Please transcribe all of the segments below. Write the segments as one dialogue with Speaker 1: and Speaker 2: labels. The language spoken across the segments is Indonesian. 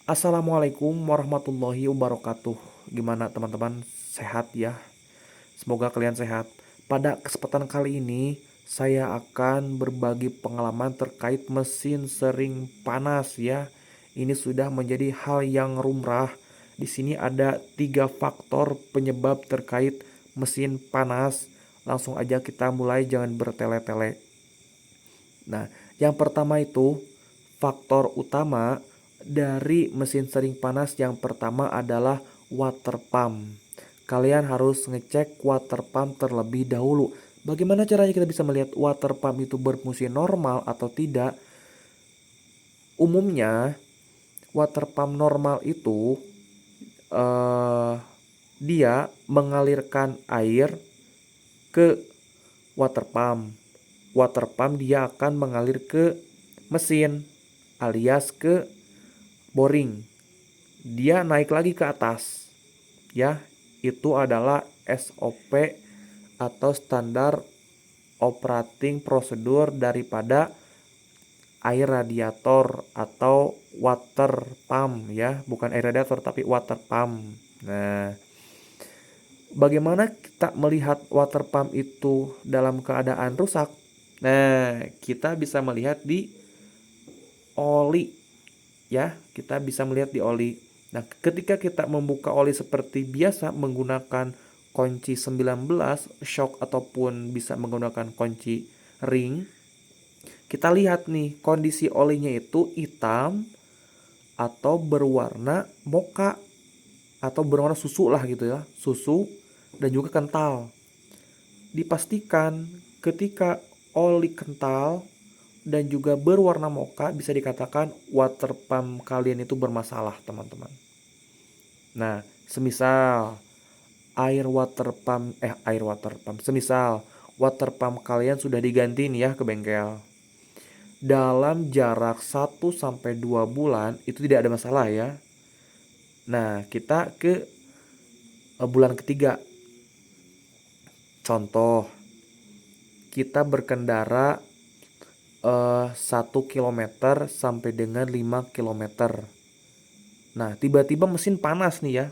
Speaker 1: Assalamualaikum warahmatullahi wabarakatuh. Gimana teman-teman? Sehat ya? Semoga kalian sehat. Pada kesempatan kali ini, saya akan berbagi pengalaman terkait mesin sering panas ya. Ini sudah menjadi hal yang lumrah. Di sini ada 3 faktor penyebab terkait mesin panas. Langsung aja kita mulai, jangan bertele-tele. Nah, yang pertama itu faktor utama dari mesin sering panas yang pertama adalah water pump. Kalian harus ngecek water pump terlebih dahulu. Bagaimana caranya kita bisa melihat water pump itu berfungsi normal atau tidak? Umumnya water pump normal itu eh, dia mengalirkan air ke water pump. Water pump dia akan mengalir ke mesin alias ke boring. Dia naik lagi ke atas. Ya, itu adalah SOP atau standar operating prosedur daripada air radiator atau water pump ya, bukan air radiator tapi water pump. Nah, bagaimana kita melihat water pump itu dalam keadaan rusak? Nah, kita bisa melihat di oli ya, kita bisa melihat di oli. Nah, ketika kita membuka oli seperti biasa menggunakan kunci 19 shock ataupun bisa menggunakan kunci ring, kita lihat nih kondisi olinya itu hitam atau berwarna mocha atau berwarna susu lah gitu ya, susu dan juga kental. Dipastikan ketika oli kental dan juga berwarna mocha bisa dikatakan water pump kalian itu bermasalah, teman-teman. Nah, semisal semisal water pump kalian sudah diganti nih ya ke bengkel. Dalam jarak 1 sampai 2 bulan itu tidak ada masalah ya. Nah, kita ke bulan ketiga. Contoh, kita berkendara 1 kilometer sampai dengan 5 kilometer. Nah, tiba-tiba mesin panas nih ya.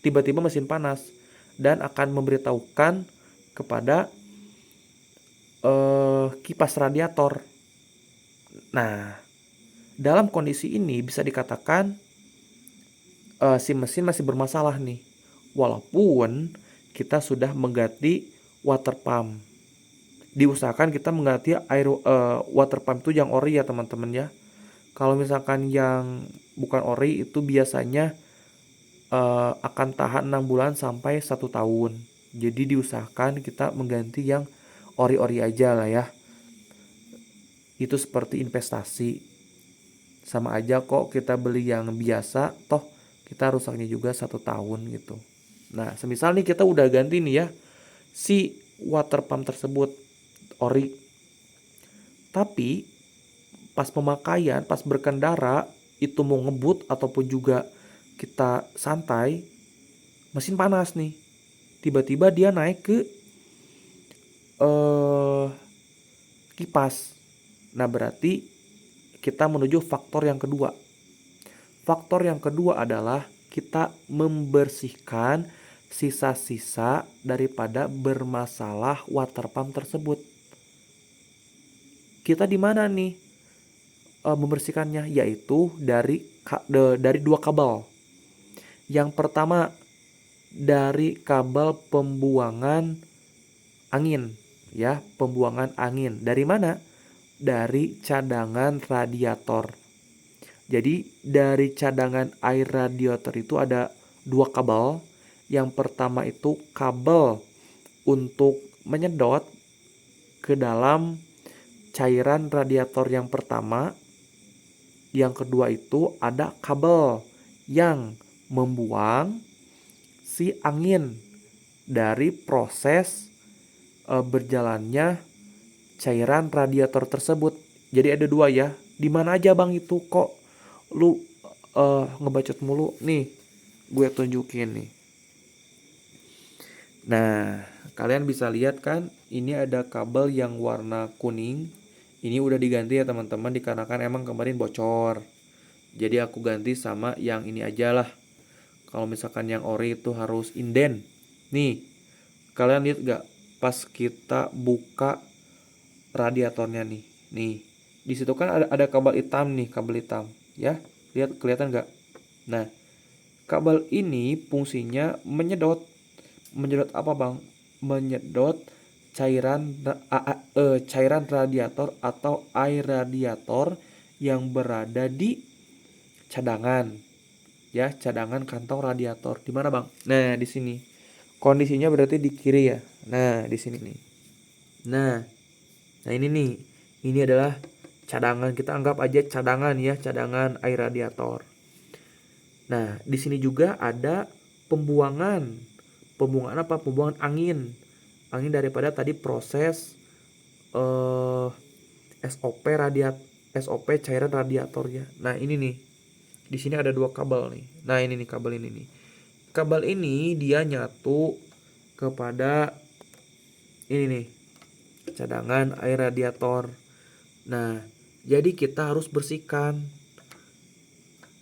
Speaker 1: Tiba-tiba mesin panas dan akan memberitahukan kepada kipas radiator. Nah, dalam kondisi ini bisa dikatakan si mesin masih bermasalah nih. Walaupun kita sudah mengganti water pump. Diusahakan kita mengganti water pump itu yang ori ya teman-teman ya. Kalau misalkan yang bukan ori itu biasanya akan tahan 6 bulan sampai 1 tahun. Jadi diusahakan kita mengganti yang ori-ori aja lah ya. Itu seperti investasi. Sama aja kok kita beli yang biasa, toh kita rusaknya juga 1 tahun gitu. Nah, semisal nih kita udah ganti nih ya si water pump tersebut ori. Tapi pas pemakaian, pas berkendara itu mau ngebut ataupun juga kita santai, mesin panas nih. Tiba-tiba dia naik ke eh kipas. Nah, berarti kita menuju faktor yang kedua. Faktor yang kedua adalah kita membersihkan sisa-sisa daripada bermasalah water pump tersebut. Kita di mana nih membersihkannya? Yaitu dari 2 kabel. Yang pertama dari kabel pembuangan angin ya, pembuangan angin. Dari mana? Dari cadangan radiator. Jadi dari cadangan air radiator itu ada 2 kabel. Yang pertama itu kabel untuk menyedot ke dalam cairan radiator yang pertama. Yang kedua itu ada kabel yang membuang si angin dari proses berjalannya cairan radiator tersebut. Jadi ada 2 ya. Di mana aja bang itu, kok lu ngebacot mulu? Nih, gue tunjukin nih. Nah, kalian bisa lihat kan, ini ada kabel yang warna kuning. Ini udah diganti ya teman-teman, dikarenakan emang kemarin bocor. Jadi aku ganti sama yang ini aja lah. Kalau misalkan yang ori itu harus inden. Nih, kalian lihat gak pas kita buka radiatornya nih. Nih, di situ kan ada kabel hitam nih, kabel hitam. Ya, lihat kelihatan gak? Nah, kabel ini fungsinya menyedot. Menyedot apa, Bang? Menyedot cairan radiator atau air radiator yang berada di cadangan. Ya, cadangan kantong radiator. Di mana, Bang? Nah, di sini. Kondisinya berarti di kiri ya. Nah, di sini nih. Nah, nah ini nih. Ini adalah cadangan. Kita anggap aja cadangan ya, cadangan air radiator. Nah, di sini juga ada pembuangan. Pembuangan apa? Pembuangan angin. Angin daripada tadi proses eh SOP SOP cairan radiator ya. Nah, ini nih. Di sini ada dua kabel nih. Nah, ini nih kabel ini nih. Kabel ini dia nyatu kepada ini nih, cadangan air radiator. Nah, jadi kita harus bersihkan.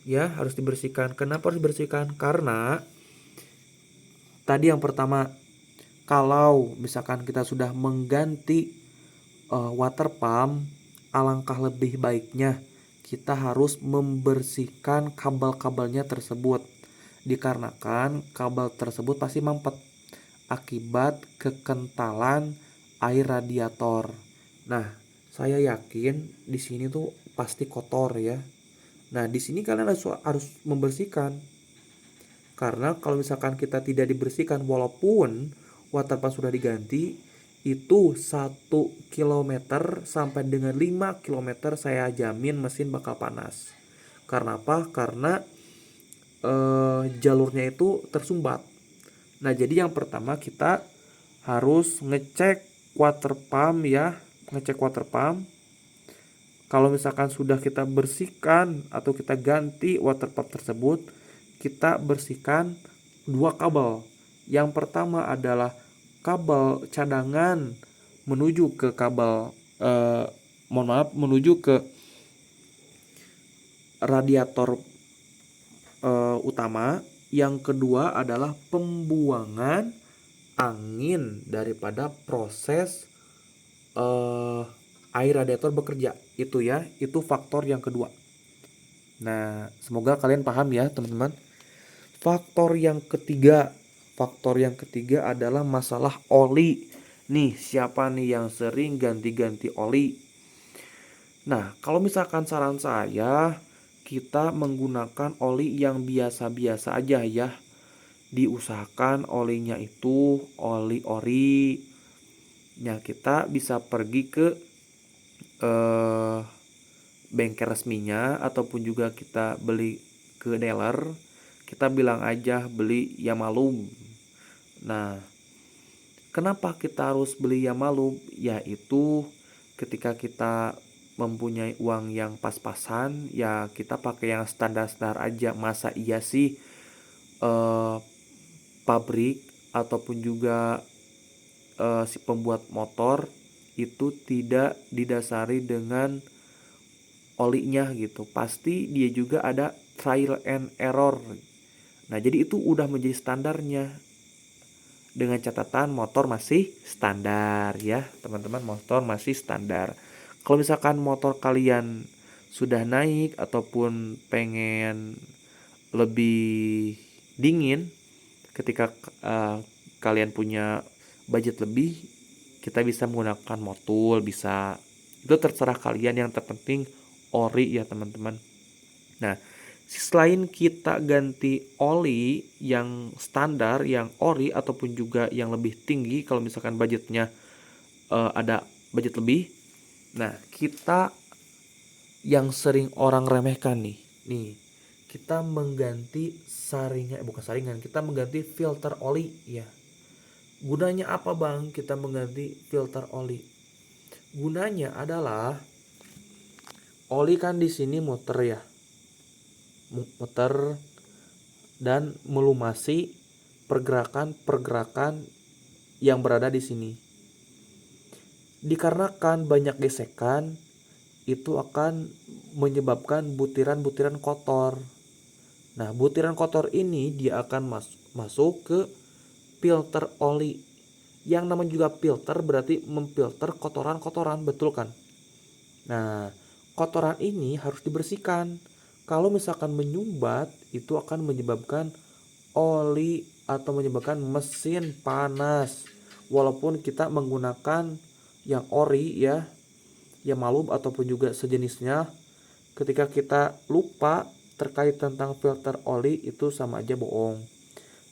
Speaker 1: Ya, harus dibersihkan. Kenapa harus dibersihkan? Karena tadi yang pertama, kalau misalkan kita sudah mengganti water pump, alangkah lebih baiknya kita harus membersihkan kabel-kabelnya tersebut. Dikarenakan kabel tersebut pasti mampet akibat kekentalan air radiator. Nah, saya yakin di sini tuh pasti kotor ya. Nah, di sini kalian harus membersihkan. Karena kalau misalkan kita tidak dibersihkan walaupun water pump sudah diganti, itu 1 km sampai dengan 5 km saya jamin mesin bakal panas. Karena apa? Karena jalurnya itu tersumbat. Nah, jadi yang pertama kita harus ngecek water pump ya, ngecek water pump. Kalau misalkan sudah kita bersihkan atau kita ganti water pump tersebut, kita bersihkan dua kabel. Yang pertama adalah kabel cadangan menuju ke kabel menuju ke radiator utama. Yang kedua adalah pembuangan angin daripada proses air radiator bekerja. Itu ya, itu faktor yang kedua. Nah, semoga kalian paham ya, teman-teman. Faktor yang ketiga adalah masalah oli. Nih, siapa nih yang sering ganti-ganti oli? Nah, kalau misalkan saran saya, kita menggunakan oli yang biasa-biasa aja ya. Diusahakan olinya itu oli ori. Nah, kita bisa pergi ke bengkel resminya ataupun juga kita beli ke dealer. Kita bilang aja beli Yamalum. Nah, kenapa kita harus beli Yamalum? Yaitu ketika kita mempunyai uang yang pas-pasan, ya kita pakai yang standar-standar aja. Masa iya sih pabrik ataupun juga si pembuat motor itu tidak didasari dengan olinya gitu. Pasti dia juga ada trial and error. Nah, jadi itu udah menjadi standarnya. Dengan catatan motor masih standar ya, teman-teman, motor masih standar. Kalau misalkan motor kalian sudah naik ataupun pengen lebih dingin ketika kalian punya budget lebih, kita bisa menggunakan motul, bisa. Itu terserah kalian, yang terpenting ori ya, teman-teman. Nah, selain kita ganti oli yang standar, yang ori ataupun juga yang lebih tinggi kalau misalkan budgetnya ada budget lebih. Nah, kita yang sering orang remehkan nih kita mengganti kita mengganti filter oli ya. Gunanya apa, Bang, kita mengganti filter oli? Gunanya adalah oli kan di sini muter ya, muter dan melumasi pergerakan yang berada di sini. Dikarenakan banyak gesekan, itu akan menyebabkan butiran-butiran kotor. Nah, butiran kotor ini dia akan masuk ke filter oli. Yang namanya juga filter berarti memfilter kotoran-kotoran, betul kan? Nah, kotoran ini harus dibersihkan. Kalau misalkan menyumbat, itu akan menyebabkan oli atau menyebabkan mesin panas. Walaupun kita menggunakan yang ori ya, yang malum ataupun juga sejenisnya, ketika kita lupa terkait tentang filter oli itu sama aja bohong.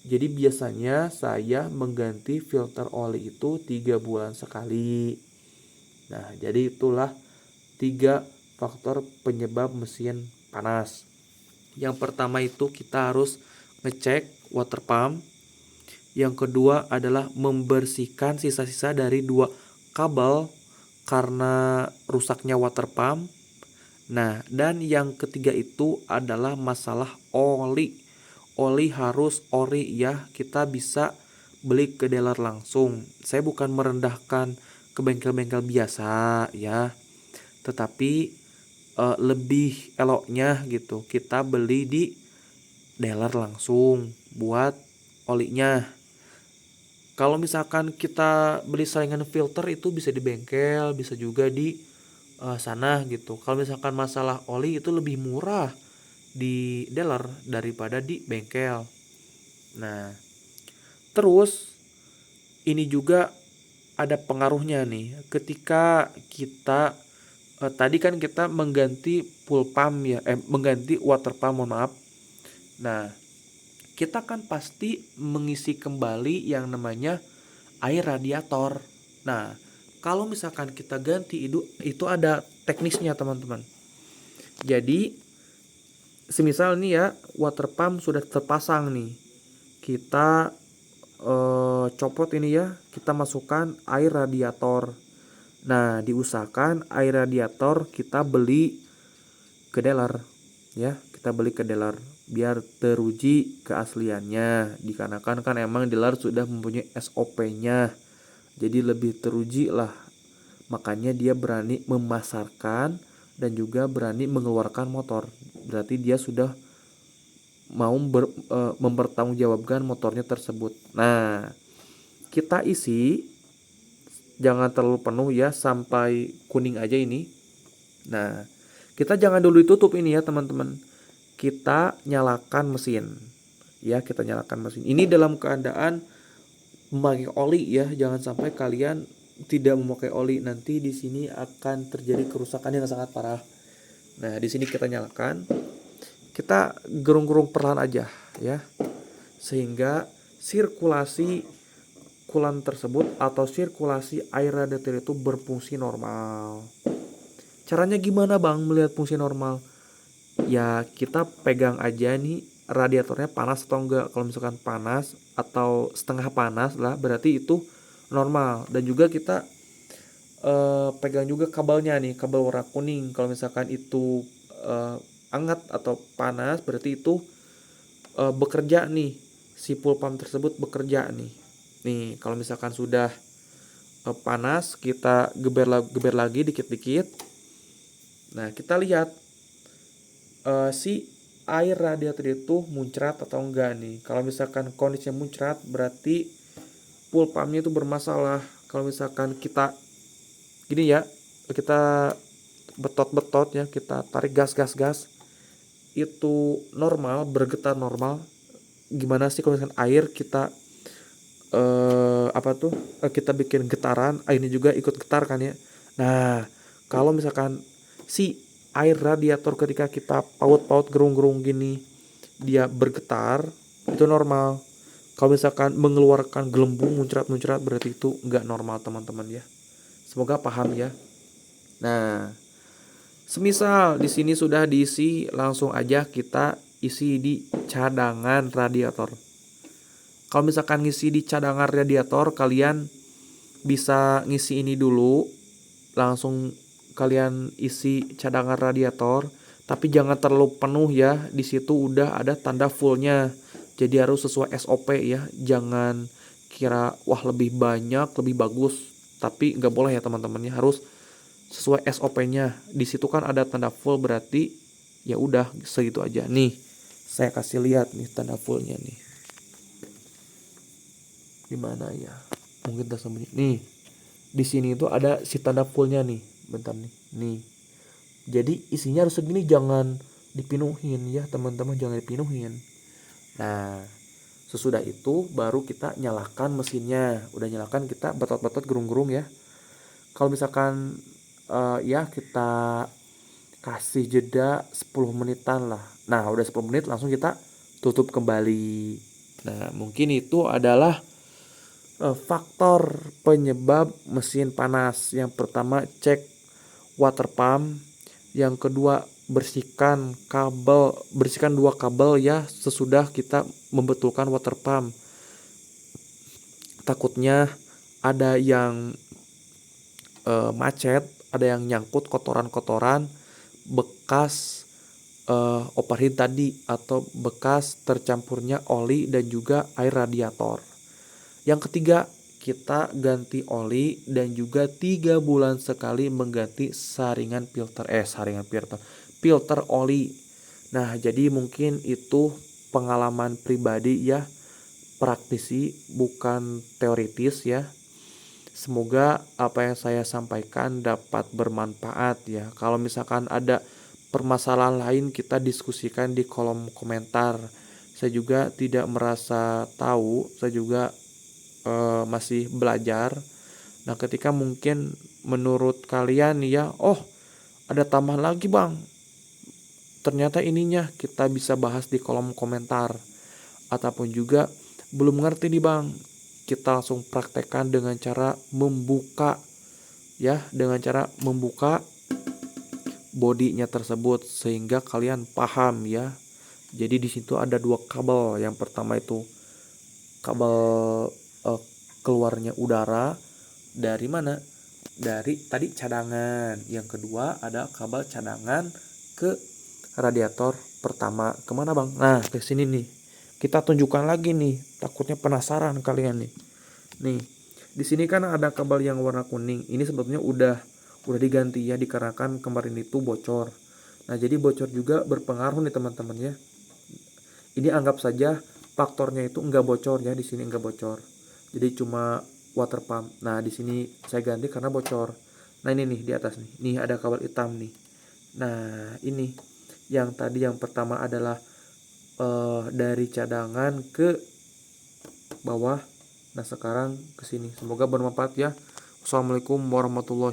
Speaker 1: Jadi biasanya saya mengganti filter oli itu 3 bulan sekali. Nah, jadi itulah 3 faktor penyebab mesin panas. Yang pertama itu kita harus ngecek water pump. Yang kedua adalah membersihkan sisa-sisa dari 2 kabel karena rusaknya water pump. Nah, dan yang ketiga itu adalah masalah oli. Oli harus ori ya, kita bisa beli ke dealer langsung. Saya bukan merendahkan ke bengkel-bengkel biasa ya, tetapi lebih eloknya gitu kita beli di dealer langsung buat olinya. Kalau misalkan kita beli saringan filter itu bisa di bengkel, bisa juga di sana gitu. Kalau misalkan masalah oli itu lebih murah di dealer daripada di bengkel. Nah, terus ini juga ada pengaruhnya nih. Ketika kita tadi kan kita mengganti full pump ya, mengganti water pump, mohon maaf. Nah, kita kan pasti mengisi kembali yang namanya air radiator. Nah, kalau misalkan kita ganti itu ada teknisnya teman-teman. Jadi, semisal nih ya water pump sudah terpasang nih, kita copot ini ya, kita masukkan air radiator. Nah, diusahakan air radiator kita beli ke dealer ya, kita beli ke dealer biar teruji keasliannya, dikarenakan kan emang dealer sudah mempunyai SOP-nya, jadi lebih teruji lah, makanya dia berani memasarkan dan juga berani mengeluarkan motor, berarti dia sudah mau mempertanggungjawabkan motornya tersebut. Nah, kita isi jangan terlalu penuh ya, sampai kuning aja ini. Nah, kita jangan dulu ditutup ini ya teman-teman. Kita nyalakan mesin. Ya, kita nyalakan mesin. Ini dalam keadaan memakai oli ya, jangan sampai kalian tidak memakai oli, nanti di sini akan terjadi kerusakan yang sangat parah. Nah, di sini kita nyalakan. Kita gerung-gerung perlahan aja ya. Sehingga sirkulasi kulan tersebut atau sirkulasi air radiator itu berfungsi normal. Caranya gimana bang melihat fungsi normal? Ya kita pegang aja nih radiatornya panas atau enggak. Kalau misalkan panas atau setengah panas lah berarti itu normal. Dan juga kita pegang juga kabelnya nih, kabel warna kuning. Kalau misalkan itu hangat atau panas berarti itu bekerja nih, si full pump tersebut bekerja nih. Nih kalau misalkan sudah panas kita geber lagi dikit-dikit. Nah kita lihat si air radiator itu muncrat atau enggak nih. Kalau misalkan kondisinya muncrat berarti full pumpnya itu bermasalah. Kalau misalkan kita gini ya, kita betot ya, kita tarik gas itu normal, bergetar normal. Gimana sih kalau misalkan air kita kita bikin getaran, ini juga ikut getar kan ya. Nah, kalau misalkan si air radiator ketika kita paut-paut gerung-gerung gini dia bergetar, itu normal. Kalau misalkan mengeluarkan gelembung muncrat-muncrat berarti itu enggak normal teman-teman ya. Semoga paham ya. Nah, semisal di sini sudah diisi, langsung aja kita isi di cadangan radiator. Kalau misalkan ngisi di cadangan radiator, kalian bisa ngisi ini dulu, langsung kalian isi cadangan radiator, tapi jangan terlalu penuh ya. Di situ udah ada tanda fullnya. Jadi harus sesuai SOP ya. Jangan kira wah lebih banyak, lebih bagus. Tapi nggak boleh ya teman-temannya, harus sesuai SOP-nya. Di situ kan ada tanda full, berarti ya udah segitu aja. Nih, saya kasih lihat nih tanda fullnya nih. Di mana ya? Mungkin tersembunyi. Nih, di sini itu ada si tanda fullnya nih. Bentar nih. Nih. Jadi isinya harus segini, jangan dipenuhin ya teman-teman, jangan dipenuhin. Nah, sesudah itu baru kita nyalakan mesinnya. Udah nyalakan, kita betot-betot gerung-gerung ya. Kalau misalkan ya kita kasih jeda 10 menitan lah. Nah, udah 10 menit langsung kita tutup kembali. Nah, mungkin itu adalah faktor penyebab mesin panas. Yang pertama, cek water pump. Yang kedua, bersihkan dua kabel ya sesudah kita membetulkan water pump. Takutnya ada yang macet, ada yang nyangkut kotoran-kotoran bekas overheat tadi, atau bekas tercampurnya oli dan juga air radiator. Yang ketiga, kita ganti oli dan juga 3 bulan sekali mengganti filter oli. Nah, jadi mungkin itu pengalaman pribadi ya, praktisi bukan teoritis ya. Semoga apa yang saya sampaikan dapat bermanfaat ya. Kalau misalkan ada permasalahan lain, kita diskusikan di kolom komentar. Saya juga tidak merasa tahu, saya juga masih belajar. Nah, ketika mungkin menurut kalian ya, oh ada tambahan lagi bang, ternyata ininya, kita bisa bahas di kolom komentar. Ataupun juga belum ngerti nih bang, kita langsung praktekkan dengan cara membuka ya, dengan cara membuka bodinya tersebut sehingga kalian paham ya. Jadi di situ ada 2 kabel. Yang pertama itu kabel keluarnya udara dari mana? Dari tadi cadangan. Yang kedua ada kabel cadangan ke radiator pertama. Kemana bang? Nah, ke sini nih. Kita tunjukkan lagi nih. Takutnya penasaran kalian nih. Nih, di sini kan ada kabel yang warna kuning. Ini sebetulnya udah diganti ya, dikarenakan kemarin itu bocor. Nah, jadi bocor juga berpengaruh nih teman-teman ya. Ini anggap saja faktornya itu enggak bocor ya, di sini enggak bocor. Jadi cuma water pump. Nah, di sini saya ganti karena bocor. Nah, ini nih di atas nih. Nih ada kabel hitam nih. Nah, ini yang tadi yang pertama adalah dari cadangan ke bawah. Nah, sekarang ke sini. Semoga bermanfaat ya. Wassalamualaikum warahmatullahi